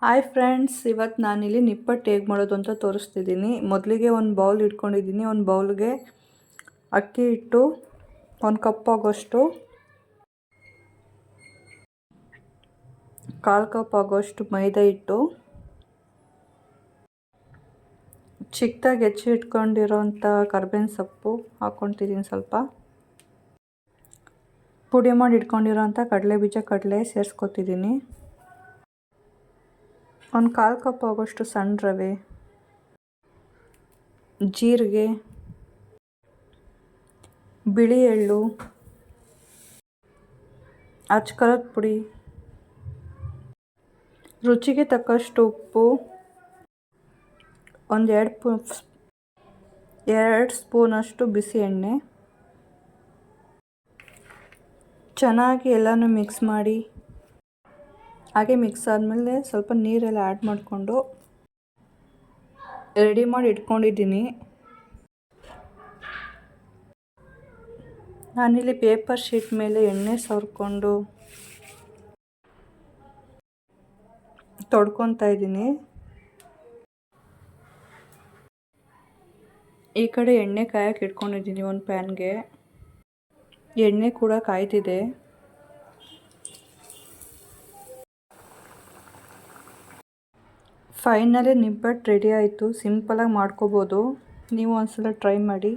Hi friends, ಇವತ್ತು ನಾನಿಲ್ಲಿ ನಿಪ್ಪಟ್ಟು ಹೇಗೆ ಮಾಡೋದು ಅಂತ ತೋರಿಸ್ತಿದ್ದೀನಿ. ಮೊದಲಿಗೆ ಒಂದು ಬೌಲ್ ಇಟ್ಕೊಂಡಿದ್ದೀನಿ. ಒಂದು ಬೌಲ್ಗೆ ಅಕ್ಕಿ ಹಿಟ್ಟು 1 ಕಪ್ ಆಗೋಷ್ಟು, 1/4 ಕಪ್ ಆಗೋಷ್ಟು ಮೈದಾ ಹಿಟ್ಟು, ಚಿಕ್ಕದಾಗಿ ಹೆಚ್ಚಿ ಇಟ್ಕೊಂಡಿರೋಂಥ ಕರ್ಬೇವಿನ ಸೊಪ್ಪು ಹಾಕ್ಕೊತಿದ್ದೀನಿ, ಸ್ವಲ್ಪ ಪುಡಿ ಮಾಡಿ ಇಟ್ಕೊಂಡಿರೋಂಥ ಕಡಲೆ ಸೇರಿಸ್ಕೊತಿದ್ದೀನಿ, 1/4 ಕಪ್ ಆಗೋಷ್ಟು ಸಣ್ಣ ರವೆ, ಜೀರಿಗೆ, ಬಿಳಿ ಎಳ್ಳು, ಅಚ್ಕಾರದ ಪುಡಿ, ರುಚಿಗೆ ತಕ್ಕಷ್ಟು ಉಪ್ಪು, 2 ಸ್ಪೂನಷ್ಟು ಬಿಸಿ ಎಣ್ಣೆ. ಚೆನ್ನಾಗಿ ಎಲ್ಲನೂ ಮಿಕ್ಸ್ ಮಾಡಿ, ಹಾಗೆ ಮಿಕ್ಸ್ ಆದಮೇಲೆ ಸ್ವಲ್ಪ ನೀರೆಲ್ಲ ಆ್ಯಡ್ ಮಾಡಿಕೊಂಡು ರೆಡಿ ಮಾಡಿ ಇಟ್ಕೊಂಡಿದ್ದೀನಿ. ನಾನಿಲ್ಲಿ ಪೇಪರ್ ಶೀಟ್ ಮೇಲೆ ಎಣ್ಣೆ ಸವರ್ಕೊಂಡು ತೊಡ್ಕೊತಾ ಇದ್ದೀನಿ. ಈ ಕಡೆ ಎಣ್ಣೆ ಕಾಯಕ್ಕೆ ಇಟ್ಕೊಂಡಿದ್ದೀನಿ. ಒಂದು ಪ್ಯಾನ್ಗೆ ಎಣ್ಣೆ ಕೂಡ ಕಾಯ್ತಿದೆ. ಫೈನಲಿ ನಿಪ್ಪಟ್ಟು ರೆಡಿ ಆಯಿತು. ಸಿಂಪಲಾಗಿ ಮಾಡ್ಕೋಬೋದು, ನೀವು ಒಂದ್ಸಲ ಟ್ರೈ ಮಾಡಿ.